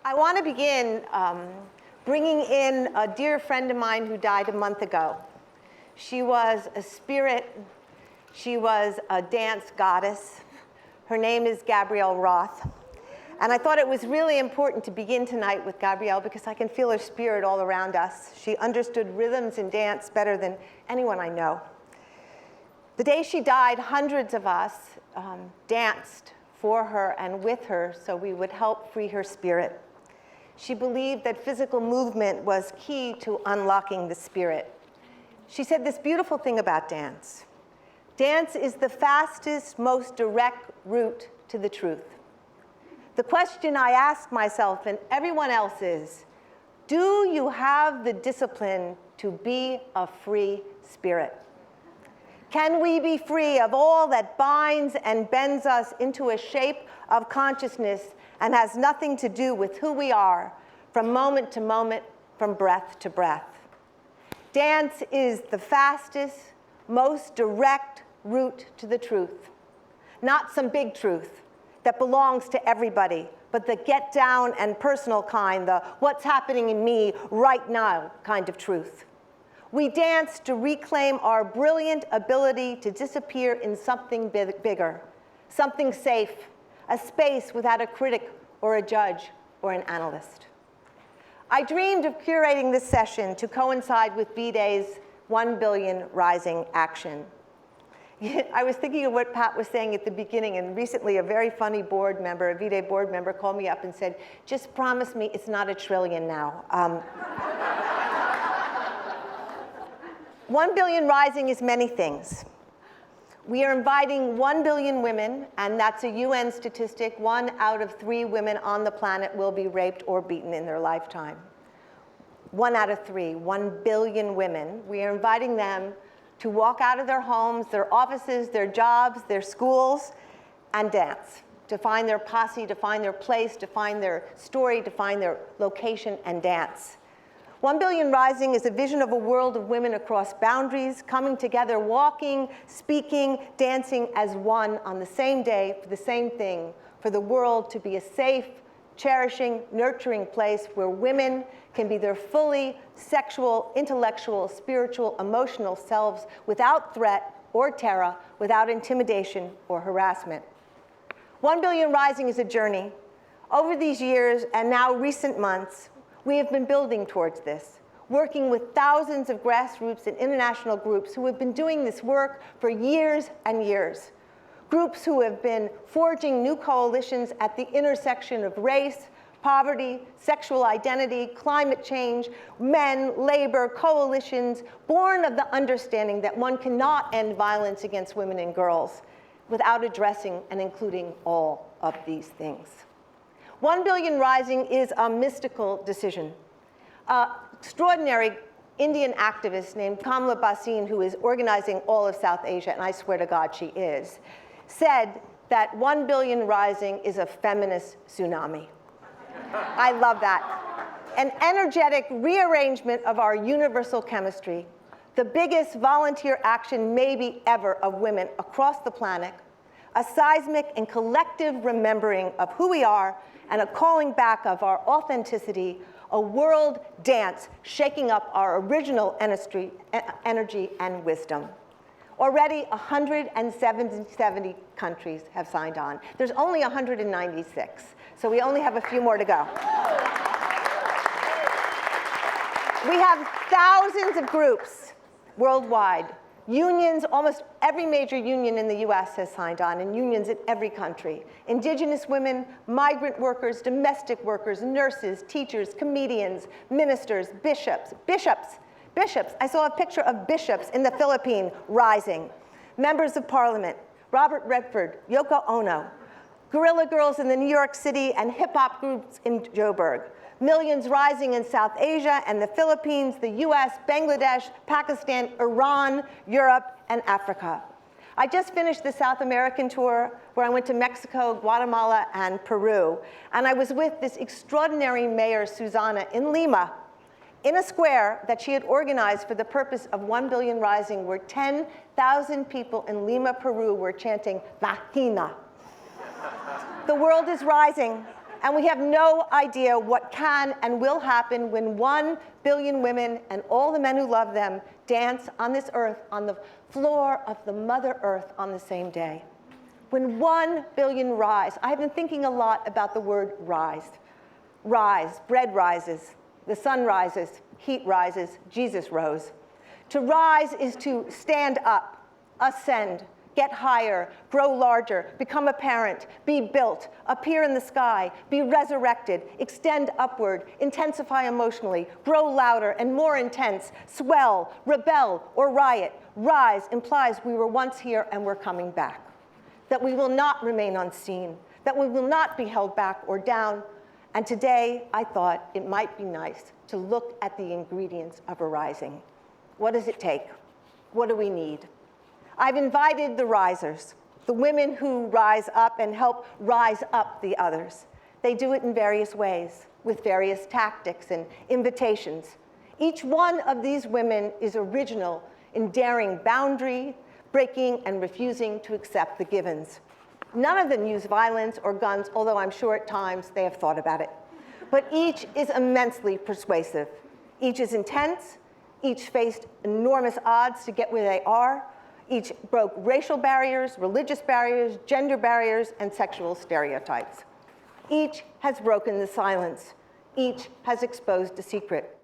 I want to begin bringing in a dear friend of mine who died a month ago. She was a spirit. She was a dance goddess. Her name is Gabrielle Roth. And I thought it was really important to begin tonight with Gabrielle because I can feel her spirit all around us. She understood rhythms and dance better than anyone I know. The day she died, hundreds of us danced for her and with her so we would help free her spirit. She believed that physical movement was key to unlocking the spirit. She said this beautiful thing about dance. Dance is the fastest, most direct route to the truth. The question I ask myself and everyone else is, do you have the discipline to be a free spirit? Can we be free of all that binds and bends us into a shape of consciousness and has nothing to do with who we are from moment to moment, from breath to breath? Dance is the fastest, most direct route to the truth. Not some big truth that belongs to everybody, but the get down and personal kind, the what's happening in me right now kind of truth. We dance to reclaim our brilliant ability to disappear in something bigger, something safe, a space without a critic or a judge or an analyst. I dreamed of curating this session to coincide with V-Day's 1 billion rising action. I was thinking of what Pat was saying at the beginning, and recently a very funny board member, a V-Day board member, called me up and said, just promise me it's not a trillion now. 1 billion rising is many things. We are inviting 1 billion women, and that's a UN statistic. 1 out of 3 women on the planet will be raped or beaten in their lifetime. 1 out of 3, 1 billion women. We are inviting them to walk out of their homes, their offices, their jobs, their schools, and dance, to find their posse, to find their place, to find their story, to find their location, and dance. 1 billion rising is a vision of a world of women across boundaries, coming together, walking, speaking, dancing as one on the same day for the same thing, for the world to be a safe, cherishing, nurturing place where women can be their fully sexual, intellectual, spiritual, emotional selves without threat or terror, without intimidation or harassment. 1 billion rising is a journey. Over these years and now recent months, we have been building towards this, working with thousands of grassroots and international groups who have been doing this work for years and years. Groups who have been forging new coalitions at the intersection of race, poverty, sexual identity, climate change, men, labor, coalitions, born of the understanding that one cannot end violence against women and girls without addressing and including all of these things. 1 billion rising is a mystical decision. Extraordinary Indian activist named Kamala Basin, who is organizing all of South Asia, and I swear to God she is, said that 1 billion rising is a feminist tsunami. I love that. An energetic rearrangement of our universal chemistry, the biggest volunteer action maybe ever of women across the planet, a seismic and collective remembering of who we are and a calling back of our authenticity, a world dance shaking up our original energy and wisdom. Already 170 countries have signed on. There's only 196, so we only have a few more to go. We have thousands of groups worldwide. Unions, almost every major union in the US has signed on, and unions in every country. Indigenous women, migrant workers, domestic workers, nurses, teachers, comedians, ministers, bishops. I saw a picture of bishops in the Philippines rising. Members of parliament, Robert Redford, Yoko Ono, guerrilla girls in the New York City and hip-hop groups in Joburg. Millions rising in South Asia and the Philippines, the US, Bangladesh, Pakistan, Iran, Europe, and Africa. I just finished the South American tour where I went to Mexico, Guatemala, and Peru. And I was with this extraordinary mayor, Susana, in Lima, in a square that she had organized for the purpose of 1 billion rising, where 10,000 people in Lima, Peru were chanting, Vagina. The world is rising, And we have no idea what can and will happen when 1 billion women and all the men who love them dance on this earth, on the floor of the Mother Earth on the same day. When 1 billion rise, I've been thinking a lot about the word rise. Rise, bread rises, the sun rises, heat rises, Jesus rose. To rise is to stand up, ascend, get higher, grow larger, become apparent, be built, appear in the sky, be resurrected, extend upward, intensify emotionally, grow louder and more intense, swell, rebel, or riot. Rise implies we were once here and we're coming back. That we will not remain unseen, that we will not be held back or down. And today, I thought it might be nice to look at the ingredients of a rising. What does it take? What do we need? I've invited the risers, the women who rise up and help rise up the others. They do it in various ways, with various tactics and invitations. Each one of these women is original in daring boundary, breaking and refusing to accept the givens. None of them use violence or guns, although I'm sure at times they have thought about it. But each is immensely persuasive. Each is intense. Each faced enormous odds to get where they are. Each broke racial barriers, religious barriers, gender barriers, and sexual stereotypes. Each has broken the silence. Each has exposed a secret.